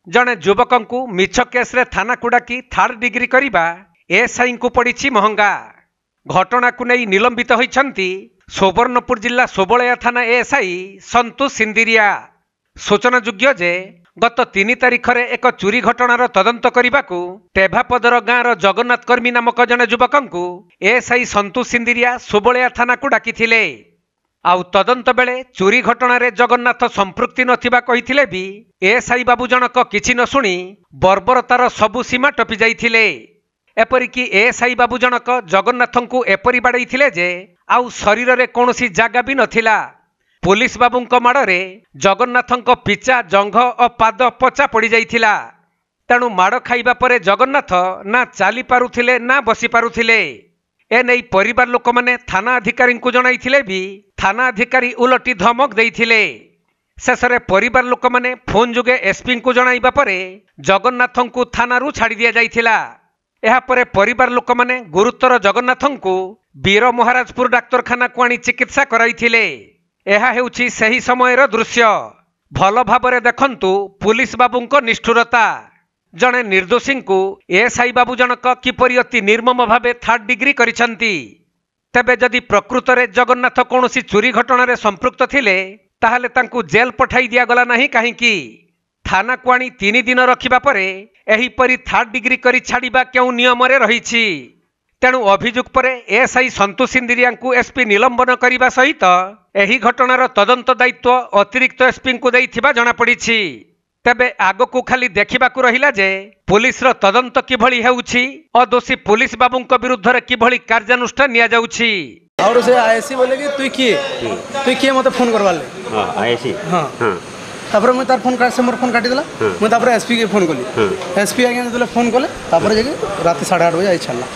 जड़े युवक को मिछ केस्रे थाना को डाकी थर्ड डिग्री करवा एसआई को पड़ी महंगा। घटना को नहीं निलंबित होती सुवर्णपुर जिला सोबलिया थाना एसआई संतोष सिंदिरिया। सूचनायोग्य जे गत 3 तारिख में एक चोरी घटनार तदंत करने को टेभापदर गाँवर जगन्नाथ कर्मी नामक जड़े युवक को एसआई संतोष सिंदिरिया सोबलिया थाना को डाकी आउ तदंत बेले चोरी घटना जगन्नाथ संपृक्ति नथिबा कहिथिले भी एसआई बाबू जनक किछि न सुनी बर्बरतार सबु सीमा टपि जाइथिले। एपरिकी एसआई बाबू जनक जगन्नाथ को एपरि बाड़ैथिले जे आउ शरीर रे कोनोसी जागा भी नथिला। पुलिस बाबूंक माड़े जगन्नाथंक पिचा जंघ और पाद पचा पड़ी जाइथिला। तेणु माड़ खाइबा परे जगन्नाथ ना चाली पारुथिले ना बसी पारुथिले। एने परिवार लोक मैंने थाना अधिकारी को जणाइथिले भी थाना अधिकारी उलटी धमक देइथिले। शेषरे परिवार लोक मैंने फोन जुगे एसपी को जणाइबा परे जगन्नाथ को थाना छाड़ी दिया जाइथिला। एहा परे परिवार लोक मैंने गुरुतर जगन्नाथ को वीर महाराजपुर डाक्तरखाना को आनी चिकित्सा कराइथिले। एहा हेउछि सही समयर दृश्य। भल भाबरे देखंतु पुलिस बाबूंक निष्ठुरता। जड़े निर्दोषी को एसआई बाबू जनक किपरि अति निर्मम भावे थर्ड डिग्री करिसंती। तेबे जदि प्रकृत रे जगन्नाथ कौनसी चोरी घटना संपृक्त थिले ताहले तांकु जेल पठाई दिया गला नहीं काहींकी। थाना को आनी 3 दिन रखिबा परे एहीपरि थर्ड डिग्री करी छाड़िबा केउ नियम रे रहिछि। तेणु अभियोग परे एसआई संतोष सिंदिरिया को एसपी निलंबन करने सहित एही घटनार तदंत दायित्व अतिरिक्त एसपी को दैथिबा जणा पड़िछि। तेबे आग को खाली देखा रहिला जे पुलिस रो तदंत किभली हेउछि और दोषी पुलिस बाबूंक विरुद्ध रे किभली कार्यानुष्ठान निया जाउछि। और से आईसी बोले कि तुई किए मते फोन करवाले। हां आईसी हां तापर मैं तार फोन काट से मोर फोन काटी देला। मैं तापर एसपी के फोन कली। एसपी आगे देले फोन कले तापर जे रात 8:30 बजे आई छल्ला।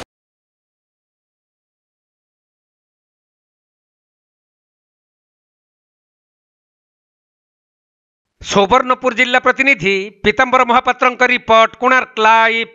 सुवर्णपुर जिला प्रतिनिधि पीताम्बर महापात्रंक रिपोर्ट कोणार्क लाइव।